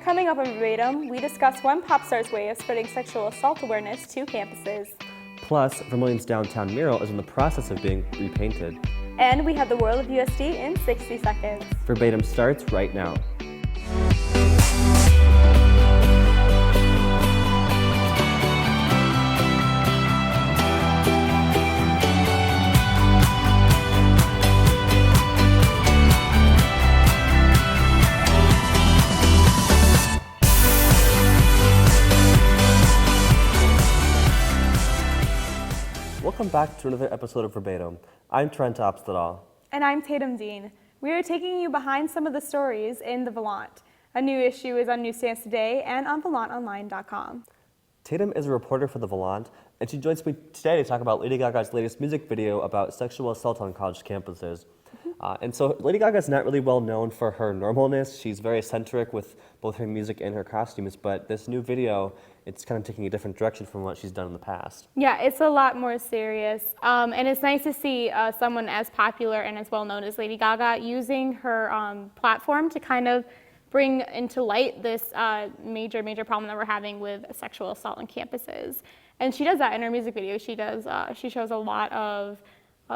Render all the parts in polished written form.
Coming up on Verbatim, we discuss one pop star's way of spreading sexual assault awareness to campuses. Plus, Vermillion's downtown mural is in the process of being repainted. And we have the world of USD in 60 seconds. Verbatim starts right now. Welcome back to another episode of Verbatim. I'm Trent Opstedahl. And I'm Tatum Dean. We are taking you behind some of the stories in the Volant. A new issue is on newsstands today and on volantonline.com. Tatum is a reporter for the Volant, and she joins me today to talk about Lady Gaga's latest music video about sexual assault on college campuses. And so Lady Gaga is not really well known for her normalness. She's very eccentric with both her music and her costumes, but this new video, it's kind of taking a different direction from what she's done in the past. Yeah, it's a lot more serious. And it's nice to see someone as popular and as well known as Lady Gaga using her platform to kind of bring into light this major problem that we're having with sexual assault on campuses. And she does that in her music video. She shows a lot of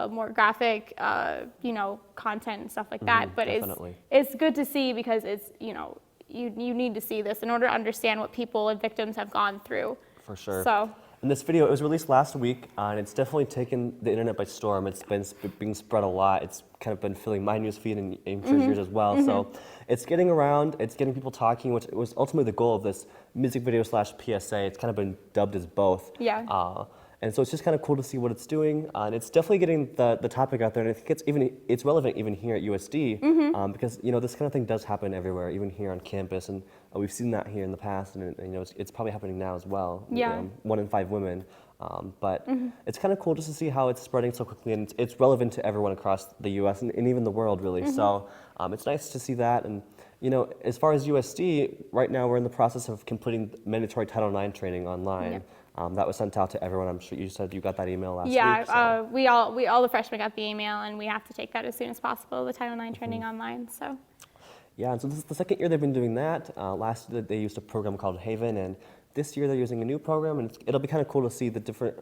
more graphic, content and stuff like that. But it's good to see because it's, you need to see this in order to understand what people and victims have gone through. For sure. So. And this video, it was released last week, and it's definitely taken the internet by storm. It's been being spread a lot. It's kind of been filling my newsfeed and for yours as well. So it's getting around, it's getting people talking, which was ultimately the goal of this music video / PSA. It's kind of been dubbed as both. Yeah. And so it's just kind of cool to see what it's doing, and it's definitely getting the topic out there. And I think it's relevant even here at USD because this kind of thing does happen everywhere, even here on campus, and we've seen that here in the past, and it's probably happening now as well. Yeah. 1 in 5 women, but it's kind of cool just to see how it's spreading so quickly, and it's relevant to everyone across the U.S. and even the world, really. So it's nice to see that, and as far as USD, right now we're in the process of completing mandatory Title IX training online. Yep. That was sent out to everyone. I'm sure you said you got that email last week. Yeah, So. we all the freshmen got the email, and we have to take that as soon as possible, the Title IX training online, so. Yeah, and so this is the second year they've been doing that. Last year they used a program called Haven, and this year they're using a new program, and it'll be kind of cool to see the different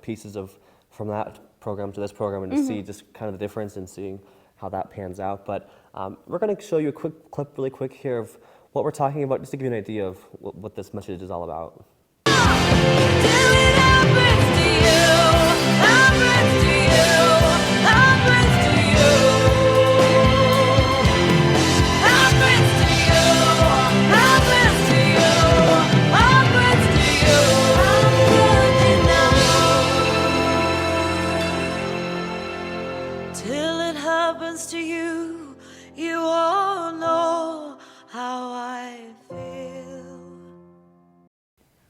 pieces from that program to this program, and to see just kind of the difference and seeing how that pans out. But we're going to show you a quick clip really quick here of what we're talking about, just to give you an idea of what this message is all about. Till it happens to you, you all know how I feel.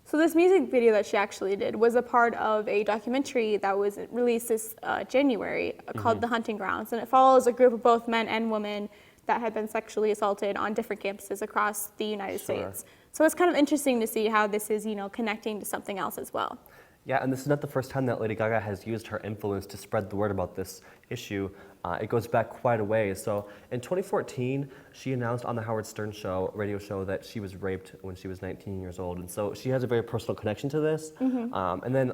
So this music video that she actually did was a part of a documentary that was released this January called The Hunting Grounds, and it follows a group of both men and women that had been sexually assaulted on different campuses across the United States. So it's kind of interesting to see how this is, connecting to something else as well. Yeah, and this is not the first time that Lady Gaga has used her influence to spread the word about this issue. It goes back quite a way. So in 2014, she announced on the Howard Stern radio show, that she was raped when she was 19 years old. And so she has a very personal connection to this. And then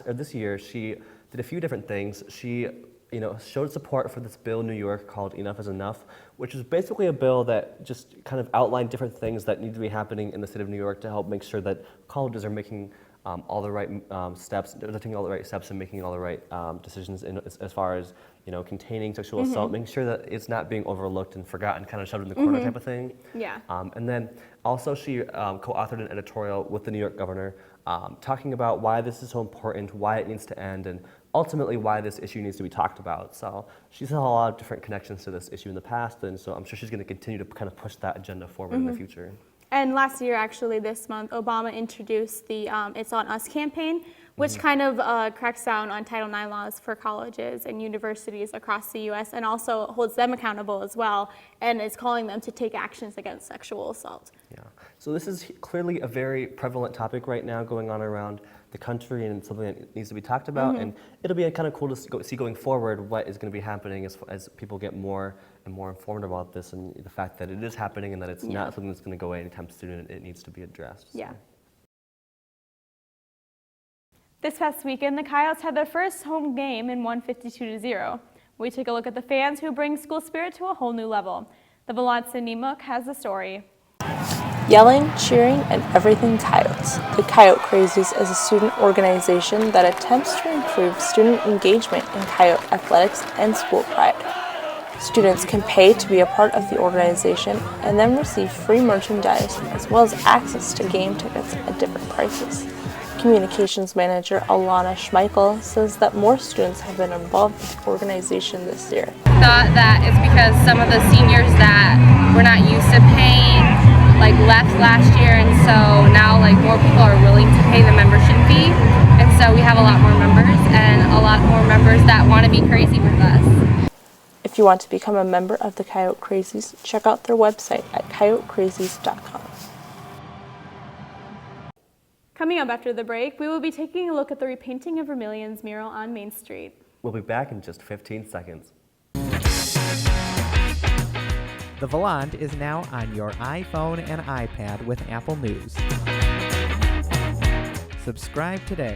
this year, she did a few different things. She showed support for this bill in New York called Enough is Enough, which is basically a bill that just kind of outlined different things that need to be happening in the state of New York to help make sure that colleges are making all the right steps, they're taking all the right steps and making all the right decisions as far as containing sexual assault, making sure that it's not being overlooked and forgotten, kind of shoved in the corner type of thing. Yeah. And then also she co-authored an editorial with the New York governor talking about why this is so important, why it needs to end, and ultimately why this issue needs to be talked about. So she's had a lot of different connections to this issue in the past, and so I'm sure she's going to continue to kind of push that agenda forward in the future. And last year, actually, this month, Obama introduced the It's On Us campaign, which kind of cracks down on Title IX laws for colleges and universities across the U.S. and also holds them accountable as well, and is calling them to take actions against sexual assault. Yeah. So this is clearly a very prevalent topic right now going on around the country, and something that needs to be talked about. And it'll be kind of cool to see going forward what is going to be happening as people get more and more informed about this, and the fact that it is happening and that it's not something that's going to go away anytime soon, and it needs to be addressed. So. Yeah. This past weekend, the Coyotes had their first home game and won 52-0. We take a look at the fans who bring school spirit to a whole new level. The Vermillion Mook has the story. Yelling, cheering, and everything Coyotes. The Coyote Crazies is a student organization that attempts to improve student engagement in Coyote athletics and school pride. Students can pay to be a part of the organization and then receive free merchandise as well as access to game tickets at different prices. Communications manager Alana Schmeichel says that more students have been involved with the organization this year. Thought that it's because some of the seniors that were not used to paying left last year, and so now more people are willing to pay the membership fee, and so we have a lot more members and a lot more members that want to be crazy with us. If you want to become a member of the Coyote Crazies, check out their website at coyotecrazies.com. Coming up after the break, we will be taking a look at the repainting of Vermillion's mural on Main Street. We'll be back in just 15 seconds. The Volant is now on your iPhone and iPad with Apple News. Subscribe today.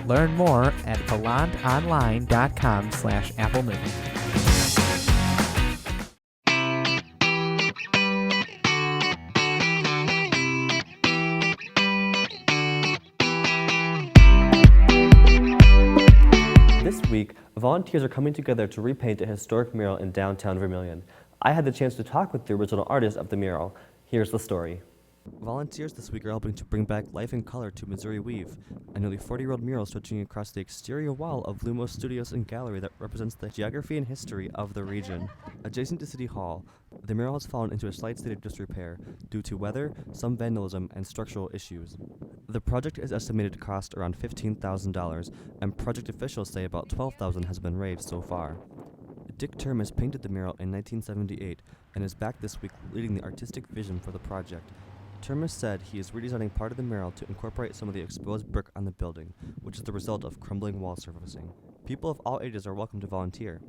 Learn more at volantonline.com/Apple News. This week, volunteers are coming together to repaint a historic mural in downtown Vermillion. I had the chance to talk with the original artist of the mural. Here's the story. Volunteers this week are helping to bring back life and color to Missouri Weave, a nearly 40-year-old mural stretching across the exterior wall of Lumos Studios and Gallery that represents the geography and history of the region. Adjacent to City Hall, the mural has fallen into a slight state of disrepair due to weather, some vandalism, and structural issues. The project is estimated to cost around $15,000, and project officials say about $12,000 has been raised so far. Dick Termes painted the mural in 1978 and is back this week leading the artistic vision for the project. Termes said he is redesigning part of the mural to incorporate some of the exposed brick on the building, which is the result of crumbling wall surfacing. People of all ages are welcome to volunteer.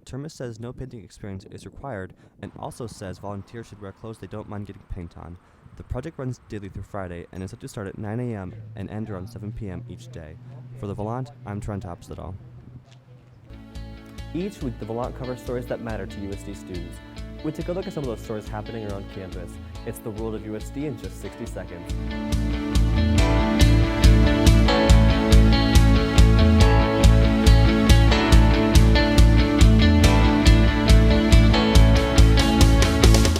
Termes says no painting experience is required, and also says volunteers should wear clothes they don't mind getting paint on. The project runs daily through Friday and is set to start at 9 a.m. and end around 7 p.m. each day. For the Volant, I'm Trent Opstedahl. Each week, the Volant covers stories that matter to USD students. We take a look at some of those stories happening around campus. It's the world of USD in just 60 seconds.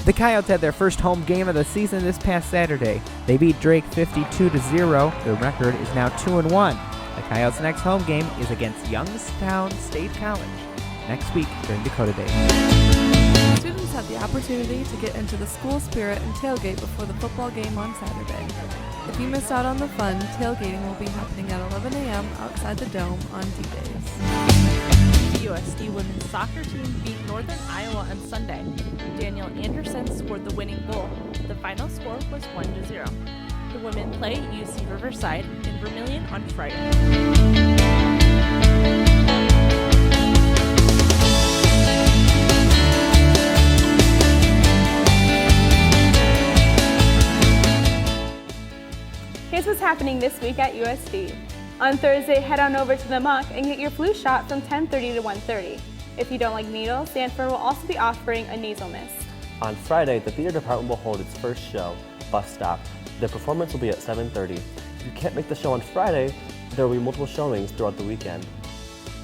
The Coyotes had their first home game of the season this past Saturday. They beat Drake 52-0. The record is now 2-1. The Coyotes' next home game is against Youngstown State College next week during Dakota Day. Students had the opportunity to get into the school spirit and tailgate before the football game on Saturday. If you missed out on the fun, tailgating will be happening at 11 a.m. outside the Dome on D-Days. The USD women's soccer team beat Northern Iowa on Sunday. Daniel Anderson scored the winning goal. The final score was 1-0. The women play UC Riverside in Vermillion on Friday. Here's what's happening this week at USD. On Thursday, head on over to the Muck and get your flu shot from 10:30 to 1:30. If you don't like needles, Sanford will also be offering a nasal mist. On Friday, the theater department will hold its first show, Bus Stop. The performance will be at 7:30. If you can't make the show on Friday, there will be multiple showings throughout the weekend.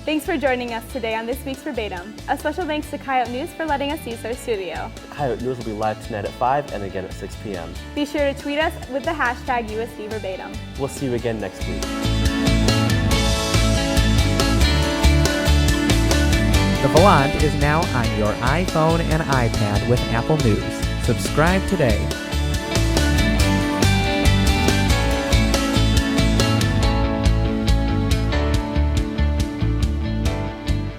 Thanks for joining us today on this week's Verbatim. A special thanks to Coyote News for letting us use their studio. Coyote News will be live tonight at 5 and again at 6 p.m. Be sure to tweet us with the hashtag USD Verbatim. We'll see you again next week. The Volant is now on your iPhone and iPad with Apple News. Subscribe today.